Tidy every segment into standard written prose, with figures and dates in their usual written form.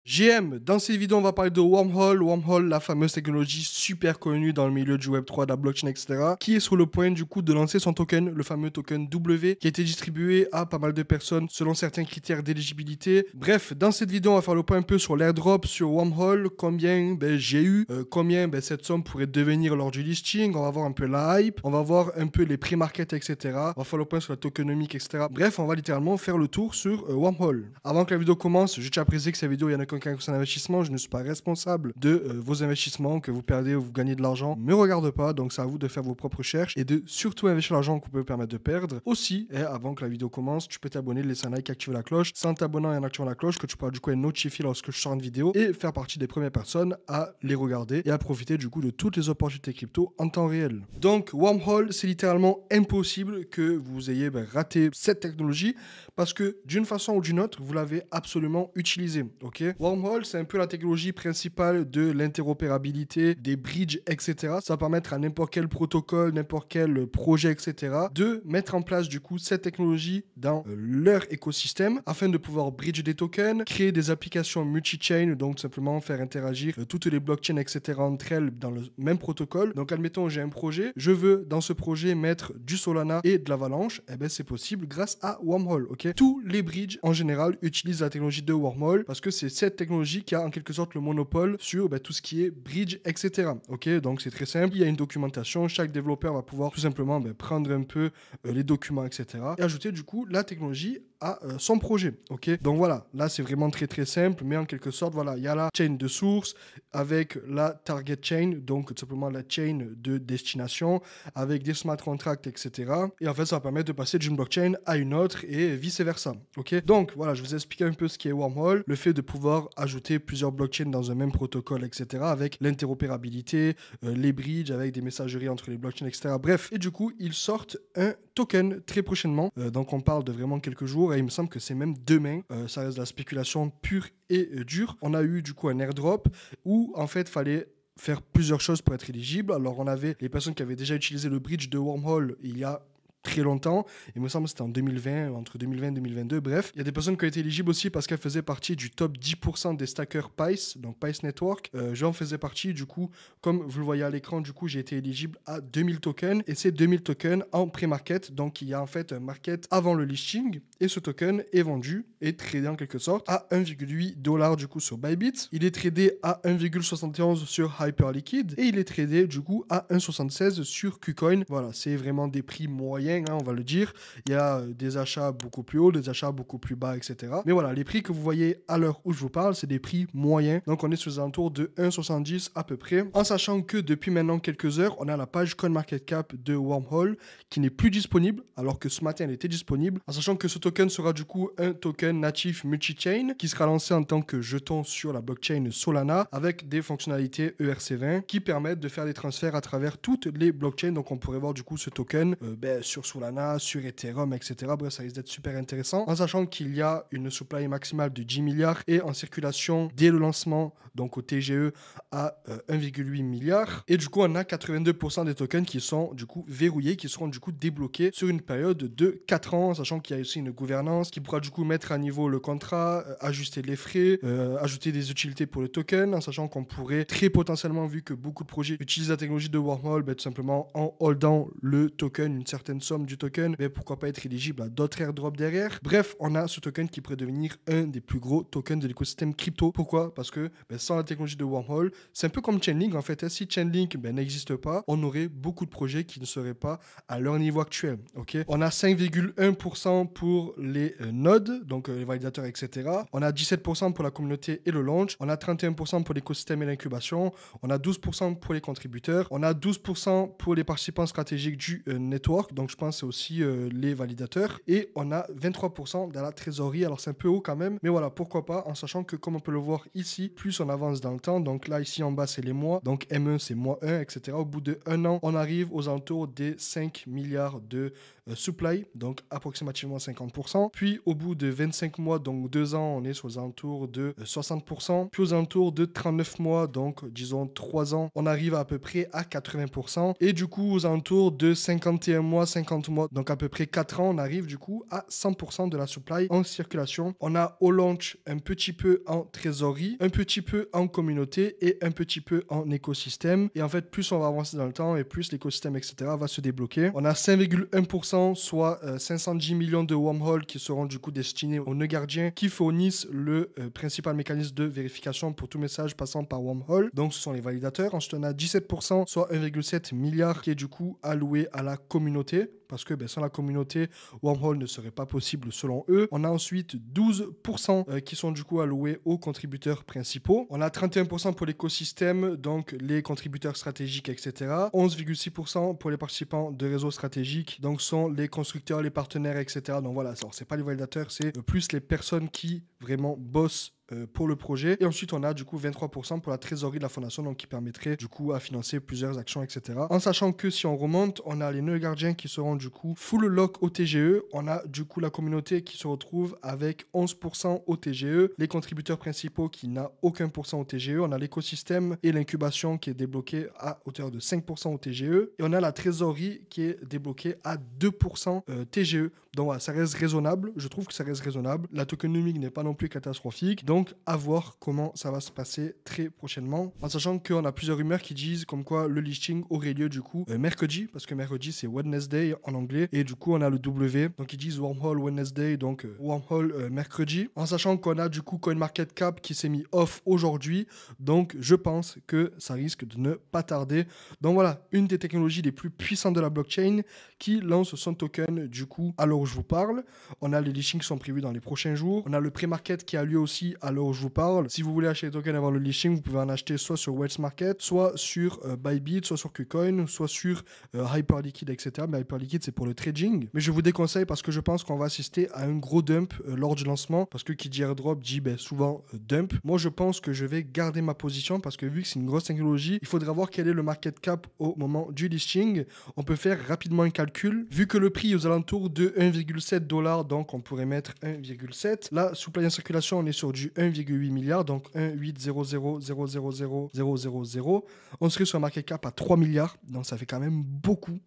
GM, dans cette vidéo, on va parler de Wormhole. Wormhole, la fameuse technologie super connue dans le milieu du Web3, de la blockchain, etc., qui est sur le point du coup de lancer son token, le fameux token W, qui a été distribué à pas mal de personnes selon certains critères d'éligibilité. Bref, dans cette vidéo, on va faire le point un peu sur l'airdrop, sur Wormhole, combien j'ai eu, combien cette somme pourrait devenir lors du listing. On va voir un peu la hype, on va voir un peu les prix-market, etc. On va faire le point sur la tokenomique, etc. Bref, on va littéralement faire le tour sur Wormhole. Avant que la vidéo commence, je tiens à préciser que cette vidéo, il y en a qu'un conseil d'investissement, je ne suis pas responsable de vos investissements, que vous perdez ou vous gagnez de l'argent, ne me regarde pas, donc c'est à vous de faire vos propres recherches et de surtout investir l'argent que vous pouvez vous permettre de perdre. Aussi, avant que la vidéo commence, tu peux t'abonner, laisser un like, activer la cloche. C'est en t'abonnant et en activant la cloche que tu pourras du coup être notifié lorsque je sors une vidéo et faire partie des premières personnes à les regarder et à profiter du coup de toutes les opportunités crypto en temps réel. Donc Wormhole, c'est littéralement impossible que vous ayez raté cette technologie parce que d'une façon ou d'une autre, vous l'avez absolument utilisée. Ok, Wormhole, c'est un peu la technologie principale de l'interopérabilité, des bridges, etc. Ça va permettre à n'importe quel protocole, n'importe quel projet, etc. de mettre en place du coup cette technologie dans leur écosystème afin de pouvoir bridge des tokens, créer des applications multi-chain, donc tout simplement faire interagir toutes les blockchains, etc. entre elles dans le même protocole. Donc admettons, j'ai un projet, je veux dans ce projet mettre du Solana et de l'Avalanche, et c'est possible grâce à Wormhole. Ok, tous les bridges en général utilisent la technologie de Wormhole parce que c'est cette technologie qui a en quelque sorte le monopole sur tout ce qui est bridge, etc. Ok, donc c'est très simple, il y a une documentation, chaque développeur va pouvoir tout simplement prendre un peu les documents, etc. et ajouter du coup la technologie à son projet. Ok, donc voilà, là c'est vraiment très très simple, mais en quelque sorte, voilà, il y a la chain de source avec la target chain, donc tout simplement la chain de destination avec des smart contracts, etc. Et en fait, ça va permettre de passer d'une blockchain à une autre et vice versa. Ok, donc voilà, je vous ai expliqué un peu ce qu'est Wormhole, le fait de pouvoir ajouter plusieurs blockchains dans un même protocole, etc. avec l'interopérabilité, les bridges, avec des messageries entre les blockchains, etc. Bref, et du coup, ils sortent un token très prochainement. Donc on parle de vraiment quelques jours et il me semble que c'est même demain. Ça reste de la spéculation pure et dure. On a eu du coup un airdrop où en fait fallait faire plusieurs choses pour être éligible. Alors on avait les personnes qui avaient déjà utilisé le bridge de Wormhole il y a très longtemps. Il me semble que c'était en 2020, entre 2020 et 2022. Bref, il y a des personnes qui ont été éligibles aussi parce qu'elles faisaient partie du top 10% des stackers Pice, donc Pice Network. J'en faisais partie, du coup, comme vous le voyez à l'écran, du coup, j'ai été éligible à 2000 tokens et c'est 2000 tokens en pré-market. Donc, il y a en fait un market avant le listing et ce token est vendu et tradé en quelque sorte à 1,8$ du coup sur Bybit. Il est tradé à 1,71 sur Hyperliquid et il est tradé du coup à 1,76 sur KuCoin. Voilà, c'est vraiment des prix moyens, on va le dire. Il y a des achats beaucoup plus hauts, des achats beaucoup plus bas, etc. Mais voilà, les prix que vous voyez à l'heure où je vous parle, c'est des prix moyens. Donc on est sur les alentours de 1,70 à peu près. En sachant que depuis maintenant quelques heures, on a la page CoinMarketCap de Wormhole qui n'est plus disponible, alors que ce matin elle était disponible. En sachant que ce token sera du coup un token natif multi-chain qui sera lancé en tant que jeton sur la blockchain Solana avec des fonctionnalités ERC20 qui permettent de faire des transferts à travers toutes les blockchains. Donc on pourrait voir du coup ce token sur Solana, sur Ethereum, etc. Bref, ça risque d'être super intéressant. En sachant qu'il y a une supply maximale de 10 milliards et en circulation dès le lancement, donc au TGE, à 1,8 milliard. Et du coup, on a 82% des tokens qui sont du coup verrouillés, qui seront du coup débloqués sur une période de 4 ans, sachant qu'il y a aussi une gouvernance qui pourra du coup mettre à niveau le contrat, ajuster les frais, ajouter des utilités pour le token, en sachant qu'on pourrait très potentiellement, vu que beaucoup de projets utilisent la technologie de Wormhole, tout simplement en holdant le token, une certaine somme du token, mais pourquoi pas être éligible à d'autres airdrops derrière. Bref, on a ce token qui pourrait devenir un des plus gros tokens de l'écosystème crypto. Pourquoi? Parce que sans la technologie de Wormhole, c'est un peu comme Chainlink en fait. Si Chainlink n'existe pas, on aurait beaucoup de projets qui ne seraient pas à leur niveau actuel. Ok, on a 5,1% pour les nodes, donc les validateurs, etc. On a 17% pour la communauté et le launch. On a 31% pour l'écosystème et l'incubation. On a 12% pour les contributeurs. On a 12% pour les participants stratégiques du network. Donc je pense c'est aussi les validateurs. Et on a 23% dans la trésorerie. Alors c'est un peu haut quand même, mais voilà, pourquoi pas, en sachant que comme on peut le voir ici, plus on avance dans le temps, donc là ici en bas c'est les mois, donc M1 c'est mois 1, etc. Au bout de 1 an, on arrive aux alentours des 5 milliards de supply, donc approximativement 50%. Puis au bout de 25 mois, donc 2 ans, on est sur les alentours de 60%. Puis aux alentours de 39 mois, donc disons 3 ans, on arrive à peu près à 80%. Et du coup, aux alentours de 51 mois, 50 mois, donc à peu près 4 ans, on arrive du coup à 100% de la supply en circulation. On a au launch un petit peu en trésorerie, un petit peu en communauté et un petit peu en écosystème. Et en fait, plus on va avancer dans le temps et plus l'écosystème, etc., va se débloquer. On a 5,1%, soit 510 millions de wormholes qui seront du coup destinés aux nœuds gardiens qui fournissent le principal mécanisme de vérification pour tout message passant par wormhole. Donc, ce sont les validateurs. Ensuite, on a 17%, soit 1,7 milliard qui est du coup alloué à la communauté. Parce que sans la communauté, Wormhole ne serait pas possible selon eux. On a ensuite 12% qui sont du coup alloués aux contributeurs principaux. On a 31% pour l'écosystème, donc les contributeurs stratégiques, etc. 11,6% pour les participants de réseaux stratégiques, donc sont les constructeurs, les partenaires, etc. Donc voilà, c'est pas les validateurs, c'est plus les personnes qui vraiment bossent pour le projet. Et ensuite, on a du coup 23% pour la trésorerie de la fondation, donc qui permettrait du coup à financer plusieurs actions, etc. En sachant que si on remonte, on a les nœuds gardiens qui seront du coup full lock au TGE. On a du coup la communauté qui se retrouve avec 11% au TGE, les contributeurs principaux qui n'a aucun pourcent au TGE. On a l'écosystème et l'incubation qui est débloqué à hauteur de 5% au TGE. Et on a la trésorerie qui est débloquée à 2% TGE. Donc voilà, ça reste raisonnable. Je trouve que ça reste raisonnable. La tokenomique n'est pas non plus catastrophique. Donc à voir comment ça va se passer très prochainement. En sachant qu'on a plusieurs rumeurs qui disent comme quoi le listing aurait lieu du coup mercredi, parce que mercredi c'est Wednesday en anglais. Et du coup on a le W. Donc ils disent Wormhole Wednesday, donc Wormhole mercredi. En sachant qu'on a du coup CoinMarketCap qui s'est mis off aujourd'hui. Donc je pense que ça risque de ne pas tarder. Donc voilà, une des technologies les plus puissantes de la blockchain qui lance son token du coup à l'heure où je vous parle. On a les listings qui sont prévus dans les prochains jours. On a le pré-market qui a lieu aussi à l'heure où je vous parle. Si vous voulez acheter les tokens avant le listing, vous pouvez en acheter soit sur Wells Market, soit sur Bybit, soit sur KuCoin, soit sur Hyperliquid, etc. Mais Hyperliquid, c'est pour le trading. Mais je vous déconseille parce que je pense qu'on va assister à un gros dump lors du lancement. Parce que qui dit airdrop dit souvent dump. Moi, je pense que je vais garder ma position parce que vu que c'est une grosse technologie, il faudra voir quel est le market cap au moment du listing. On peut faire rapidement un calcul. Vu que le prix est aux alentours de 1,7 $, donc on pourrait mettre 1,7. Là, supply en circulation, on est sur du 1,8 milliard, donc 1,800000000. On serait sur un market cap à 3 milliards, donc ça fait quand même beaucoup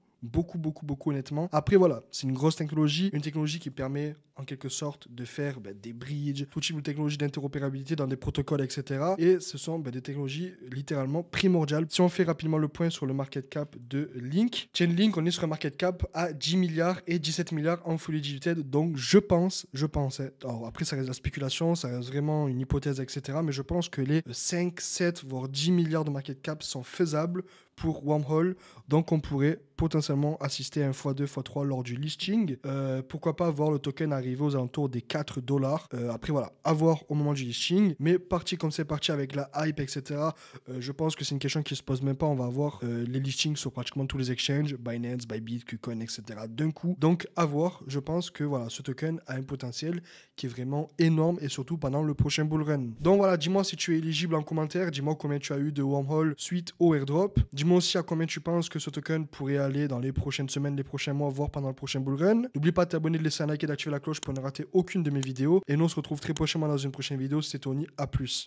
honnêtement. Après voilà, c'est une grosse technologie, une technologie qui permet en quelque sorte de faire des bridges, tout type de technologie d'interopérabilité dans des protocoles, etc. Et ce sont des technologies littéralement primordiales. Si on fait rapidement le point sur le market cap de Link, Chainlink, on est sur un market cap à 10 milliards et 17 milliards en fully diluted. Donc je pense, alors après ça reste la spéculation, ça reste vraiment une hypothèse, etc. Mais je pense que les 5, 7, voire 10 milliards de market cap sont faisables pour Wormhole. Donc on pourrait potentiellement assister à un x2, x3 lors du listing. Pourquoi pas voir le token arriver aux alentours des 4 $. Après voilà, à voir au moment du listing. Mais parti comme c'est parti avec la hype, etc. Je pense que c'est une question qui se pose même pas. On va avoir les listings sur pratiquement tous les exchanges, Binance, Bybit, KuCoin, etc. d'un coup. Donc à voir. Je pense que voilà, ce token a un potentiel qui est vraiment énorme et surtout pendant le prochain bull run. Donc voilà, dis-moi si tu es éligible en commentaire. Dis-moi combien tu as eu de Wormhole suite au airdrop. Dis-moi aussi à combien tu penses que ce token pourrait aller dans les prochaines semaines, les prochains mois, voire pendant le prochain bull run. N'oublie pas de t'abonner, de laisser un like et d'activer la cloche pour ne rater aucune de mes vidéos. Et nous on se retrouve très prochainement dans une prochaine vidéo. C'était Tony, à plus.